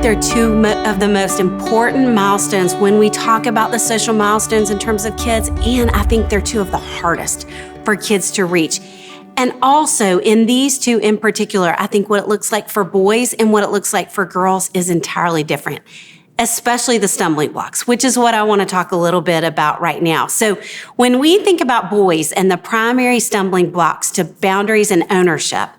they're two of the most important milestones when we talk about the social milestones in terms of kids, and I think they're two of the hardest for kids to reach. And also in these two in particular, I think what it looks like for boys and what it looks like for girls is entirely different, especially the stumbling blocks, which is what I want to talk a little bit about right now. So when we think about boys and the primary stumbling blocks to boundaries and ownership,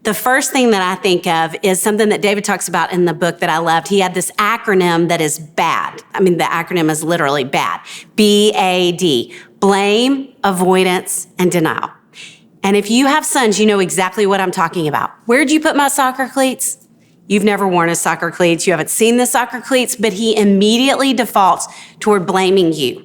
the first thing that I think of is something that David talks about in the book that I loved. He had this acronym that is BAD. I mean, the acronym is literally BAD. B-A-D. Blame, avoidance, and denial. And if you have sons, you know exactly what I'm talking about. Where'd you put my soccer cleats? You've never worn his soccer cleats. You haven't seen the soccer cleats, but he immediately defaults toward blaming you.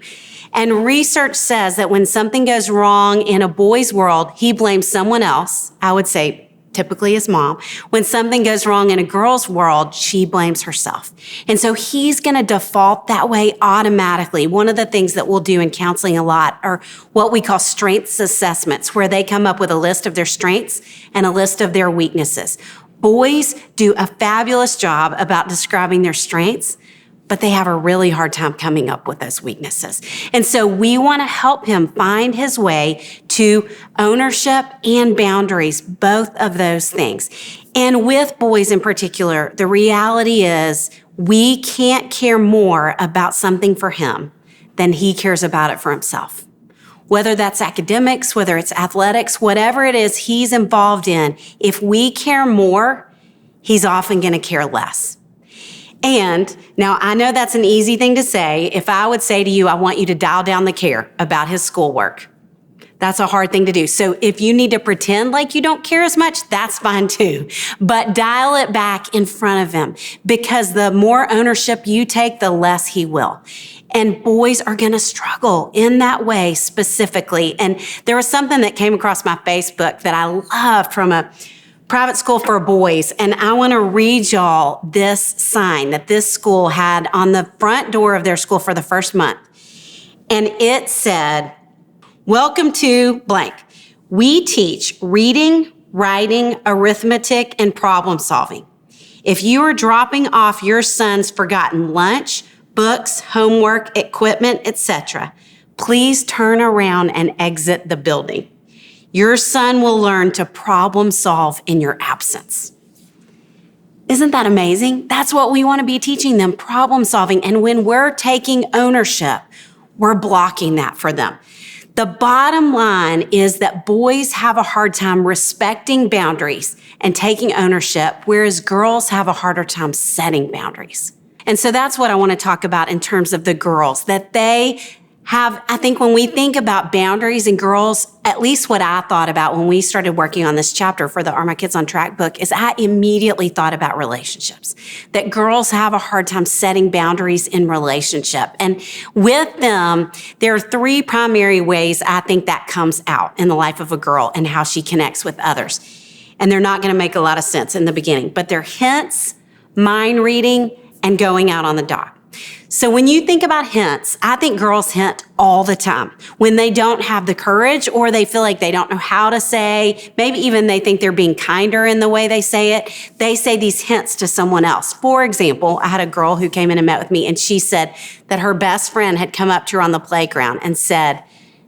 And research says that when something goes wrong in a boy's world, he blames someone else. I would say typically his mom. When something goes wrong in a girl's world, she blames herself. And so he's going to default that way automatically. One of the things that we'll do in counseling a lot are what we call strengths assessments, where they come up with a list of their strengths and a list of their weaknesses. Boys do a fabulous job about describing their strengths, but they have a really hard time coming up with those weaknesses. And so we want to help him find his way to ownership and boundaries, both of those things. And with boys in particular, the reality is we can't care more about something for him than he cares about it for himself. Whether that's academics, whether it's athletics, whatever it is he's involved in, if we care more, he's often going to care less. And now I know that's an easy thing to say. If I would say to you, I want you to dial down the care about his schoolwork, that's a hard thing to do. So if you need to pretend like you don't care as much, that's fine too. But dial it back in front of him, because the more ownership you take, the less he will. And boys are going to struggle in that way specifically. And there was something that came across my Facebook that I loved from a private school for boys. And I want to read y'all this sign that this school had on the front door of their school for the first month. And it said, "Welcome to blank. We teach reading, writing, arithmetic, and problem solving. If you are dropping off your son's forgotten lunch, books, homework, equipment, etc., please turn around and exit the building. Your son will learn to problem solve in your absence." Isn't that amazing? That's what we want to be teaching them, problem solving. And when we're taking ownership, we're blocking that for them. The bottom line is that boys have a hard time respecting boundaries and taking ownership, whereas girls have a harder time setting boundaries. And so that's what I want to talk about in terms of the girls, that they have, I think when we think about boundaries in girls, at least what I thought about when we started working on this chapter for the Are My Kids on Track book is I immediately thought about relationships, that girls have a hard time setting boundaries in relationship. And with them, there are three primary ways I think that comes out in the life of a girl and how she connects with others. And they're not going to make a lot of sense in the beginning, but they're hints, mind reading, and going out on the dock. So when you think about hints, I think girls hint all the time when they don't have the courage or they feel like they don't know how to say, maybe even they think they're being kinder in the way they say it. They say these hints to someone else. For example, I had a girl who came in and met with me and she said that her best friend had come up to her on the playground and said,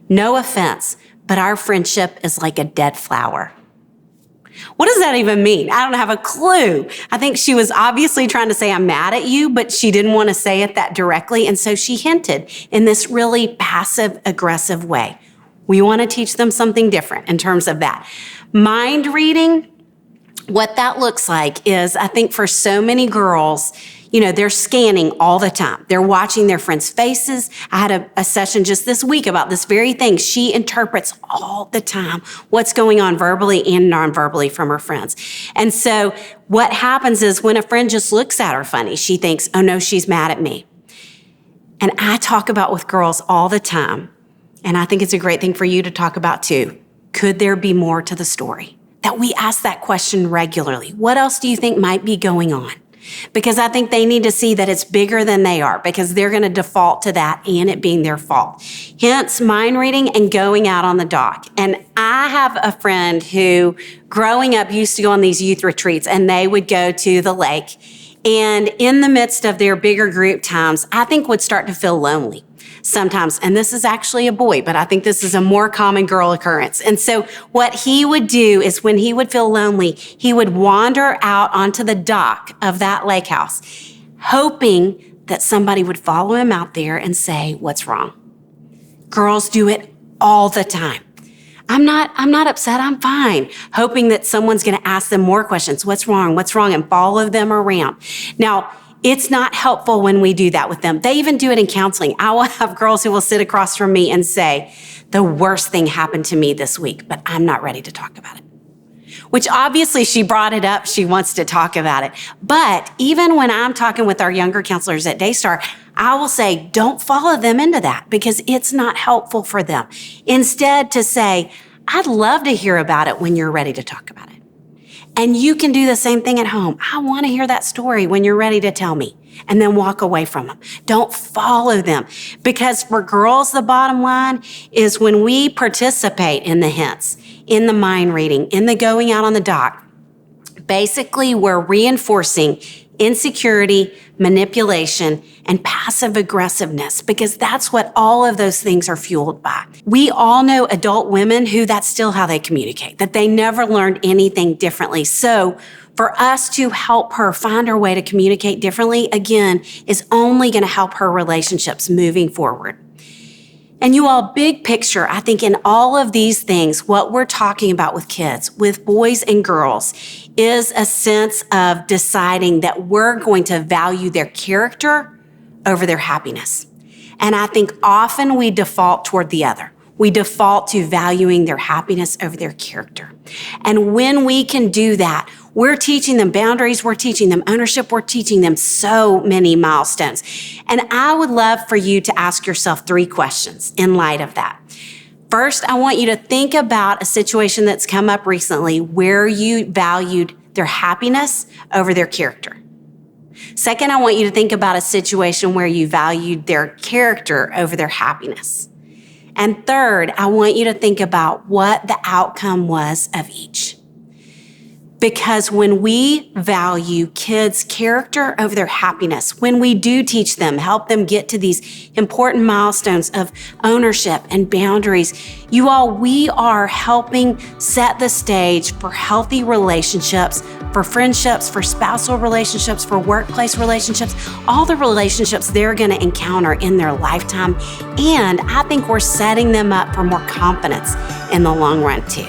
"No offense, but our friendship is like a dead flower." What does that even mean? I don't have a clue. I think she was obviously trying to say, "I'm mad at you," but she didn't want to say it that directly. And so she hinted in this really passive aggressive way. We want to teach them something different in terms of that. Mind reading, what that looks like is, I think for so many girls, you know, they're scanning all the time. They're watching their friends' faces. I had a session just this week about this very thing. She interprets all the time what's going on verbally and non-verbally from her friends. And so what happens is when a friend just looks at her funny, she thinks, "Oh no, she's mad at me." And I talk about with girls all the time, and I think it's a great thing for you to talk about too. Could there be more to the story? That we ask that question regularly. What else do you think might be going on? Because I think they need to see that it's bigger than they are, because they're going to default to that and it being their fault. Hence, mind reading and going out on the dock. And I have a friend who, growing up, used to go on these youth retreats, and they would go to the lake. and in the midst of their bigger group times, I think would start to feel lonely sometimes. And this is actually a boy, but I think this is a more common girl occurrence. And so what he would do is when he would feel lonely, he would wander out onto the dock of that lake house, hoping that somebody would follow him out there and say, "What's wrong?" Girls do it all the time. I'm not upset, I'm fine. Hoping that someone's gonna ask them more questions. What's wrong? What's wrong? And follow them around. Now, it's not helpful when we do that with them. They even do it in counseling. I will have girls who will sit across from me and say, "The worst thing happened to me this week, but I'm not ready to talk about it." Which obviously she brought it up, she wants to talk about it. But even when I'm talking with our younger counselors at Daystar, I will say, don't follow them into that because it's not helpful for them. Instead to say, "I'd love to hear about it when you're ready to talk about it." And you can do the same thing at home. "I want to hear that story when you're ready to tell me," and then walk away from them. Don't follow them. Because for girls, the bottom line is when we participate in the hints, in the mind reading, in the going out on the dock, basically we're reinforcing insecurity, manipulation, and passive aggressiveness because that's what all of those things are fueled by. We all know adult women who that's still how they communicate, that they never learned anything differently. So for us to help her find her way to communicate differently, again, is only going to help her relationships moving forward. And you all, big picture, I think in all of these things, what we're talking about with kids, with boys and girls, is a sense of deciding that we're going to value their character over their happiness. And I think often we default toward the other. We default to valuing their happiness over their character. And when we can do that, we're teaching them boundaries, we're teaching them ownership, we're teaching them so many milestones. And I would love for you to ask yourself 3 questions in light of that. First, I want you to think about a situation that's come up recently where you valued their happiness over their character. Second, I want you to think about a situation where you valued their character over their happiness. And third, I want you to think about what the outcome was of each. Because when we value kids' character over their happiness, when we do teach them, help them get to these important milestones of ownership and boundaries, you all, we are helping set the stage for healthy relationships, for friendships, for spousal relationships, for workplace relationships, all the relationships they're going to encounter in their lifetime. And I think we're setting them up for more confidence in the long run too.